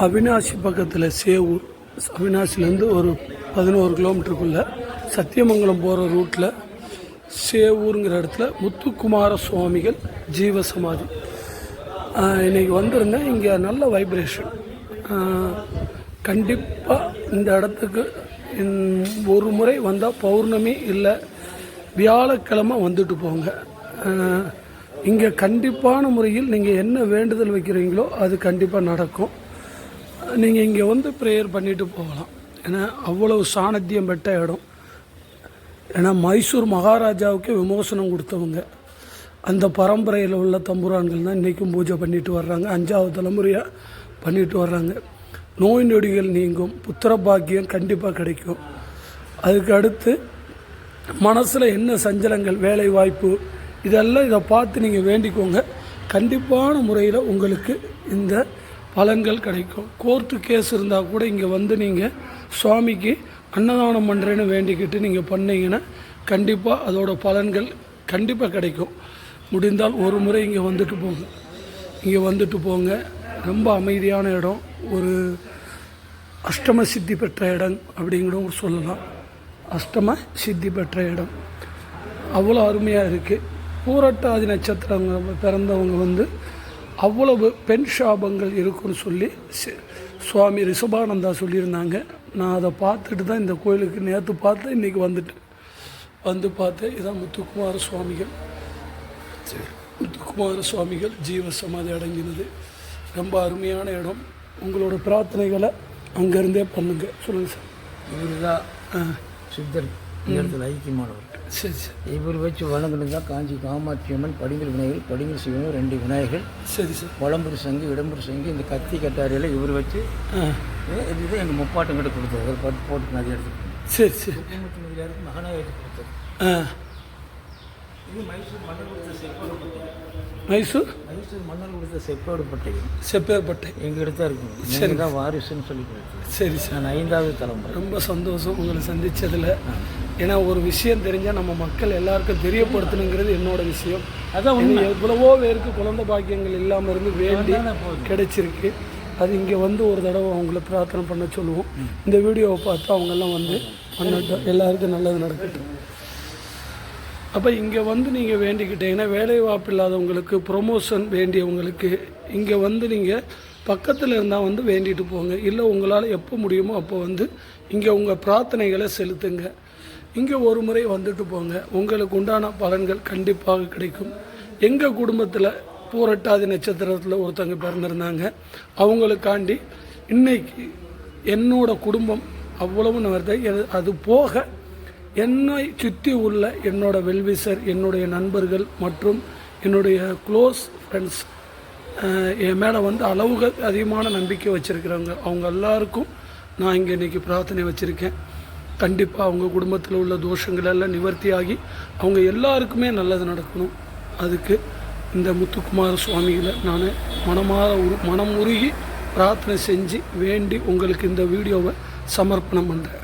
அவினாசி பக்கத்தில் சேவூர், அவினாசிலேருந்து ஒரு 11 கிலோமீட்டருக்குள்ளே சத்தியமங்கலம் போகிற ரூட்டில் சேவூருங்கிற இடத்துல முத்துக்குமார சுவாமிகள் ஜீவ சமாதி. இன்றைக்கி வந்திருந்தேன். இங்கே நல்ல வைப்ரேஷன். கண்டிப்பாக இந்த இடத்துக்கு ஒரு முறை வந்தால் பௌர்ணமி இல்லை வியாழக்கிழமை வந்துட்டு போங்க. இங்கே கண்டிப்பான முறையில் நீங்கள் என்ன வேண்டுதல் வைக்கிறீங்களோ அது கண்டிப்பாக நடக்கும். நீங்கள் இங்கே வந்து ப்ரேயர் பண்ணிட்டு போகலாம். ஏன்னா அவ்வளவு சாணத்தியம் பெற்ற இடம். ஏன்னா மைசூர் மகாராஜாவுக்கே விமோசனம் கொடுத்தவங்க அந்த பரம்பரையில் உள்ள தம்புரான்கள் தான் இன்றைக்கும் பூஜை பண்ணிட்டு வர்றாங்க. 5வது தலைமுறையாக பண்ணிட்டு வர்றாங்க. நோய் நொடிகள் நீங்கும், புத்திர பாக்கியம் கண்டிப்பாக கிடைக்கும். அதுக்கு அடுத்து மனசில் என்ன சஞ்சலங்கள், வேலை வாய்ப்பு, இதெல்லாம் இதை பார்த்து நீங்கள் வேண்டிக்கோங்க. கண்டிப்பான முறையில் உங்களுக்கு இந்த பலன்கள் கிடைக்கும். கோர்ட்டு கேஸ் இருந்தால் கூட இங்கே வந்து நீங்கள் சுவாமிக்கு அன்னதானம் பண்ணுறேன்னு வேண்டிக்கிட்டு நீங்கள் பண்ணிங்கன்னா கண்டிப்பாக அதோட பலன்கள் கண்டிப்பாக கிடைக்கும். முடிந்தால் ஒரு முறை இங்கே வந்துட்டு போங்க. ரொம்ப அமைதியான இடம், ஒரு அஷ்டம சித்தி பெற்ற இடம் அப்படிங்கிறவங்க சொல்லலாம். அஷ்டம சித்தி பெற்ற இடம் அவ்வளோ அருமையாக இருக்குது. பூரட்டாதி நட்சத்திரங்க பிறந்தவங்க வந்து அவ்வளவு பெண் சாபங்கள் இருக்குன்னு சொல்லி சுவாமி ரிஷபானந்தா சொல்லியிருந்தாங்க. நான் அதை பார்த்துட்டு தான் இந்த கோயிலுக்கு நேற்று பார்த்தேன், இன்றைக்கி வந்து பார்த்தேன். இதான் முத்துக்குமார சுவாமிகள் ஜீவ சமாதி அடங்கினது. ரொம்ப அருமையான இடம். உங்களோட பிரார்த்தனைகளை அங்கேருந்தே பண்ணுங்க. சொல்லுங்கள் சார். இவர் தான் சித்தர் இடத்துல ஐக்கியமானவர். சரி சரி. இவர் வச்சு வழங்குனது தான் காஞ்சி காமாட்சி அம்மன், படிங்கல் விநாயகர், படிங்கல் சிவன் 2 விநாயகர். சரி சார். வளம்புரி சங்கு, இடம்புரி சங்கு, இந்த கத்தி கட்டாரியில் இவர் வச்சு இதுதான் எங்கள் முப்பாட்டங்கிட்ட கொடுத்தது. அதில் போட்டு நான் எடுத்துக்கிட்டேன். சரி சரி. மகனாக எடுத்து கொடுத்தது. இது மைசூர் மன்னர் கொடுத்த செப்பேடுப்பட்டை எங்கள் இடத்தா இருக்கும். சரி தான் வாரிசுன்னு சொல்லி கொடுத்தேன். சரி சார். நான் 5வது தலைமுறை. ரொம்ப சந்தோஷம் உங்களை சந்தித்ததில். ஏன்னா ஒரு விஷயம் தெரிஞ்சால் நம்ம மக்கள் எல்லாருக்கும் தெரியப்படுத்தணுங்கிறது என்னோட விஷயம். அதான் எவ்வளவோ பேருக்கு குழந்தை பாக்கியங்கள் இல்லாமல் இருந்து வேண்டி கிடைச்சிருக்கு. அது இங்கே வந்து ஒரு தடவை அவங்கள பிரார்த்தனை பண்ண சொல்லுவோம். இந்த வீடியோவை பார்த்து அவங்கெல்லாம் வந்து பண்ணட்டும், எல்லாருக்கும் நல்லது நடக்கட்டும். அப்போ இங்கே வந்து நீங்கள் வேண்டிக்கிட்டீங்கன்னா வேலைவாய்ப்பு இல்லாதவங்களுக்கு, ப்ரொமோஷன் வேண்டியவங்களுக்கு இங்கே வந்து நீங்கள் பக்கத்தில் இருந்தால் வந்து வேண்டிட்டு போங்க. இல்லை உங்களால் எப்போ முடியுமோ அப்போ வந்து இங்கே உங்கள் பிரார்த்தனைகளை செலுத்துங்க. இங்கே ஒரு முறை வந்துட்டு போங்க. உங்களுக்கு உண்டான பலன்கள் கண்டிப்பாக கிடைக்கும். எங்கள் குடும்பத்தில் பூரட்டாதி நட்சத்திரத்தில் ஒருத்தங்க பிறந்திருந்தாங்க. அவங்களுக்காண்டி இன்னைக்கு என்னோட குடும்பம் அவ்வளவு வருது. அது போக என்னை சுற்றி உள்ள என்னோட வெல்விசர், என்னுடைய நண்பர்கள் மற்றும் என்னுடைய க்ளோஸ் ஃப்ரெண்ட்ஸ் என் மேலே வந்து அளவுக்கு அதிகமான நம்பிக்கை வச்சுருக்கிறவங்க, அவங்க எல்லாருக்கும் நான் இங்கே இன்றைக்கி பிரார்த்தனை வச்சுருக்கேன். கண்டிப்பாக அவங்க குடும்பத்தில் உள்ள தோஷங்கள் எல்லாம் நிவர்த்தியாகி அவங்க எல்லாருக்குமே நல்லது நடக்கணும். அதுக்கு இந்த முத்துக்குமார சுவாமிகளை நான் மனம் உருகி பிரார்த்தனை செஞ்சு வேண்டி உங்களுக்கு இந்த வீடியோவை சமர்ப்பணம் பண்ணுறேன்.